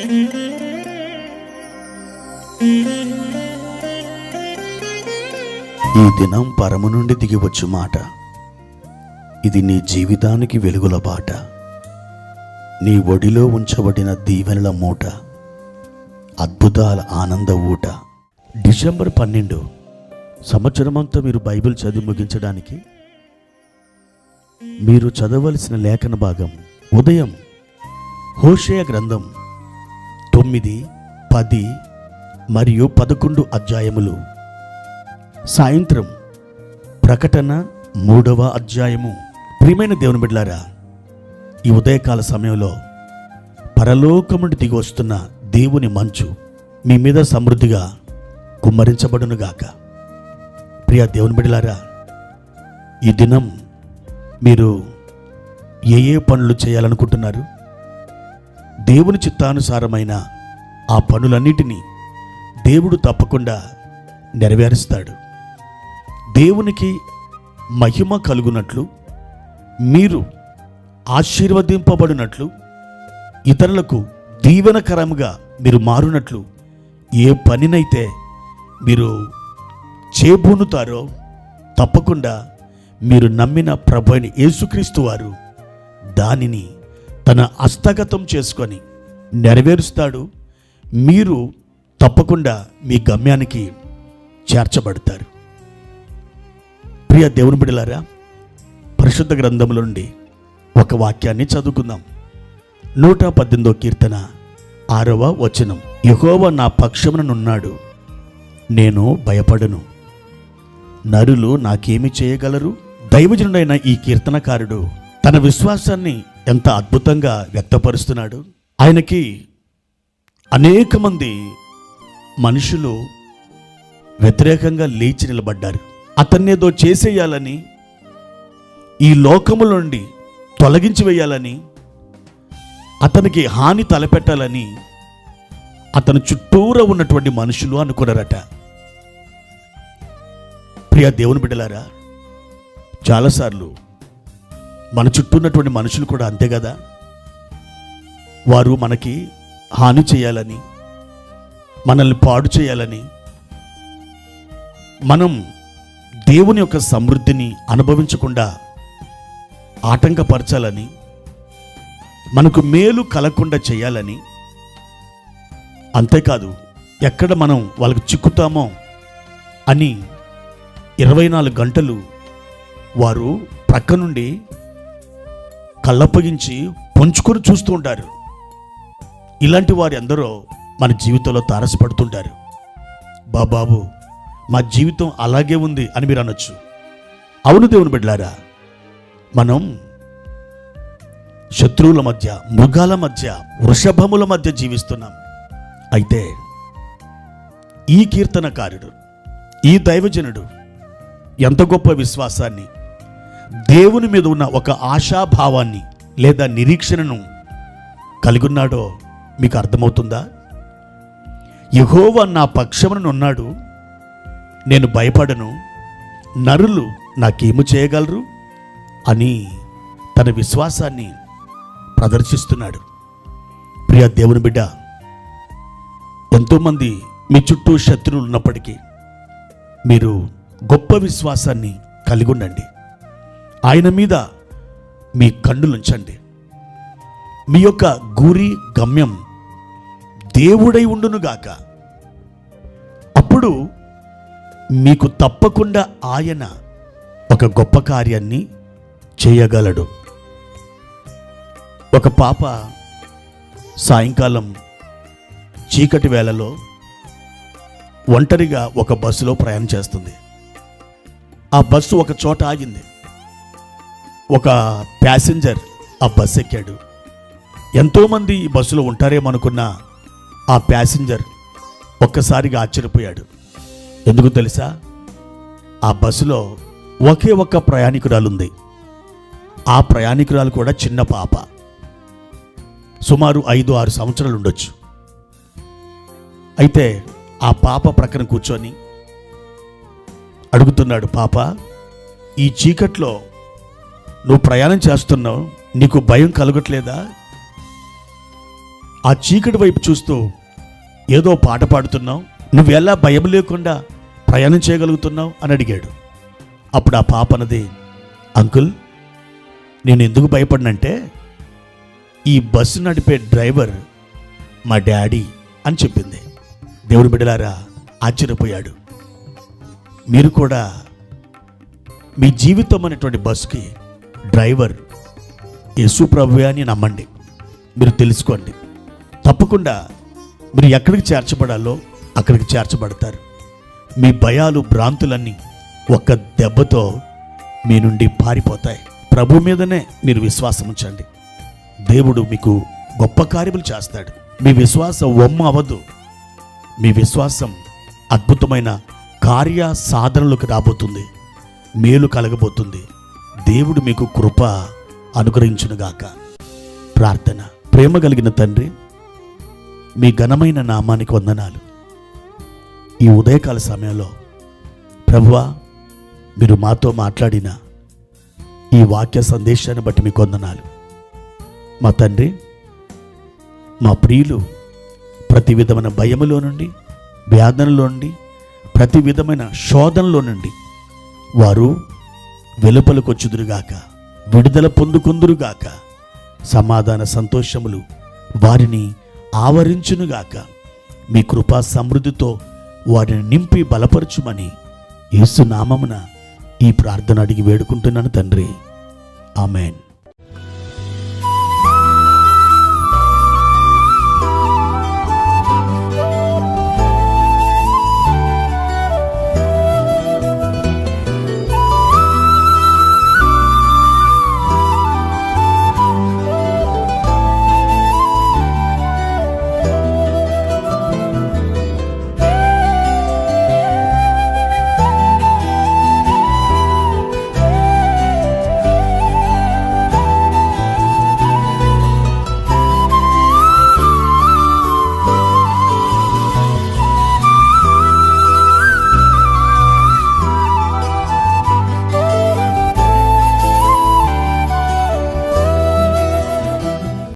ఈ దినం పరము నుండి దిగివచ్చు మాట. ఇది నీ జీవితానికి వెలుగుల బాట. నీ ఒడిలో ఉంచబడిన దీవెనల మూట, అద్భుతాల ఆనంద ఊట. డిసెంబర్ 12 సంవత్సరమంతా మీరు బైబిల్ చదివి ముగించడానికి మీరు చదవలసిన లేఖన భాగం ఉదయం హోషేయ గ్రంథం 9, 10 మరియు 11 అధ్యాయములు, సాయంత్రం ప్రకటన 3వ అధ్యాయము. ప్రియమైన దేవుని బిడ్డలారా, ఈ ఉదయకాల సమయంలో పరలోకము నుండి దిగి వస్తున్న దేవుని మంచు మీ మీద సమృద్ధిగా కుమ్మరించబడునుగాక. ప్రియ దేవుని బిడ్డలారా, ఈ దినం మీరు ఏ పనులు చేయాలనుకుంటున్నారు? దేవుని చిత్తానుసారమైన ఆ పనులన్నిటినీ దేవుడు తప్పకుండా నెరవేరుస్తాడు. దేవునికి మహిమ కలుగునట్లు, మీరు ఆశీర్వదింపబడినట్లు, ఇతరులకు దీవెనకరముగా మీరు మారునట్లు ఏ పనినైతే మీరు చేబూనుతారో తప్పకుండా మీరు నమ్మిన ప్రభువైన యేసుక్రీస్తు వారు దానిని తన హస్తగతం చేసుకొని నెరవేరుస్తాడు. మీరు తప్పకుండా మీ గమ్యానికి చేర్చబడతారు. ప్రియ దేవుని బిడ్డలారా, పరిశుద్ధ గ్రంథముల నుండి ఒక వాక్యాన్ని చదువుకుందాం. 118వ కీర్తన 6వ వచనం. యెహోవా నా పక్షముననున్నాడు, నేను భయపడను. నరులు నాకేమి చేయగలరు? దైవజనుడైన ఈ కీర్తనకారుడు తన విశ్వాసాన్ని ఎంత అద్భుతంగా వ్యక్తపరుస్తున్నాడు. ఆయనకి అనేక మంది మనుషులు వ్యతిరేకంగా లేచి నిలబడ్డారు. అతన్నేదో చేసేయాలని, ఈ లోకముల నుండి తొలగించి వేయాలని, అతనికి హాని తలపెట్టాలని అతని చుట్టూరా ఉన్నటువంటి మనుషులు అనుకున్నారట. ప్రియ దేవుని బిడ్డలారా, చాలాసార్లు మన చుట్టూ ఉన్నటువంటి మనుషులు కూడా అంతే కదా. వారు మనకి హాని చేయాలని, మనల్ని పాడు చేయాలని, మనం దేవుని యొక్క సమృద్ధిని అనుభవించకుండా ఆటంకపరచాలని, మనకు మేలు కలగకుండా చేయాలని, అంతేకాదు ఎక్కడ మనం వాళ్ళకు చిక్కుతామో అని 24 గంటలు వారు ప్రక్క నుండి కళ్ళప్పగించి పొంచుకొని చూస్తూ ఉంటారు. ఇలాంటి వారి అందరూ మన జీవితంలో తారసపడుతుంటారు. బాబు, మా జీవితం అలాగే ఉంది అని మీరు అనొచ్చు. అవును దేవుని బిడ్డలారా, మనం శత్రువుల మధ్య, మృగాల మధ్య, వృషభముల మధ్య జీవిస్తున్నాం. అయితే ఈ కీర్తనకారుడు, ఈ దైవజనుడు ఎంత గొప్ప విశ్వాసాన్ని, దేవుని మీద ఉన్న ఒక ఆశాభావాన్ని లేదా నిరీక్షణను కలిగి ఉన్నాడో మీకు అర్థమవుతుందా? యెహోవా నా పక్షముననున్నాడు, నేను భయపడను. నరులు నాకేమి చేయగలరు అని తన విశ్వాసాన్ని ప్రదర్శిస్తున్నాడు. ప్రియ దేవుని బిడ్డ, ఎంతోమంది మీ చుట్టూ శత్రువులు ఉన్నప్పటికీ మీరు గొప్ప విశ్వాసాన్ని కలిగి ఉండండి. ఆయన మీద మీ కన్నులుంచండి. మీ యొక్క గురి, గమ్యం దేవుడై ఉండునుగాక. అప్పుడు మీకు తప్పకుండా ఆయన ఒక గొప్ప కార్యాన్ని చేయగలడు. ఒక పాప సాయంకాలం చీకటి వేళలో ఒంటరిగా ఒక బస్సులో ప్రయాణం చేస్తుంది. ఆ బస్సు ఒక చోట ఆగింది. ఒక ప్యాసింజర్ ఆ బస్సు ఎక్కాడు. ఎంతోమంది ఈ బస్సులో ఉంటారేమనుకున్న ఆ ప్యాసింజర్ ఒక్కసారిగా ఆశ్చర్యపోయాడు. ఎందుకు తెలుసా? ఆ బస్సులో ఒకే ఒక్క ప్రయాణికురాలు ఉంది. ఆ ప్రయాణికురాలు కూడా చిన్న పాప, సుమారు 5-6 సంవత్సరాలు ఉండొచ్చు. అయితే ఆ పాప ప్రక్కన కూర్చొని అడుగుతున్నాడు, పాప, ఈ చీకట్లో నువ్వు ప్రయాణం చేస్తున్నావు, నీకు భయం కలగట్లేదా? ఆ చీకటి వైపు చూస్తూ ఏదో పాట పాడుతున్నావు, నువ్వు ఎలా భయం లేకుండా ప్రయాణం చేయగలుగుతున్నావు అని అడిగాడు. అప్పుడు ఆ పాప అన్నది, అంకుల్, నేను ఎందుకు భయపడినంటే ఈ బస్సు నడిపే డ్రైవర్ మా డాడీ అని చెప్పింది. దేవుని బిడ్డలారా, ఆశ్చర్యపోయాడు. మీరు కూడా మీ జీవితం అనేటువంటి బస్సుకి డ్రైవర్ యేసు ప్రభువే అని నమ్మండి. మీరు తెలుసుకోండి, తప్పకుండా మీరు ఎక్కడికి చేర్చబడాలో అక్కడికి చేర్చబడతారు. మీ భయాలు భ్రాంతులన్నీ ఒక్క దెబ్బతో మీ నుండి పారిపోతాయి. ప్రభు మీదనే మీరు విశ్వాసం ఉంచండి. దేవుడు మీకు గొప్ప కార్యములు చేస్తాడు. మీ విశ్వాసం వమ్ము అవ్వదు. మీ విశ్వాసం అద్భుతమైన కార్య సాధనలకు రాబోతుంది. మేలు కలగబోతుంది. దేవుడు మీకు కృప అనుగ్రహించునుగాక. ప్రార్థన. ప్రేమ కలిగిన తండ్రి, మీ ఘనమైన నామానికి వందనాలు. ఈ ఉదయకాల సమయంలో ప్రభువా, మీరు మాతో మాట్లాడిన ఈ వాక్య సందేశాన్ని బట్టి మీకు వందనాలు. మా తండ్రి, మా ప్రియులు ప్రతి విధమైన భయములో నుండి, వేదనలో నుండి, ప్రతి విధమైన శోధనలో నుండి వారు వెలుపలకొచ్చుదురుగాక, విడుదల పొందుకుందురుగాక. సమాధాన సంతోషములు వారిని ఆవరించునుగాక. మీ కృపా సమృద్ధితో వారిని నింపి బలపరచుమని యేసు నామమున ఈ ప్రార్థన అడిగి వేడుకుంటున్నాను తండ్రి. ఆమెన్.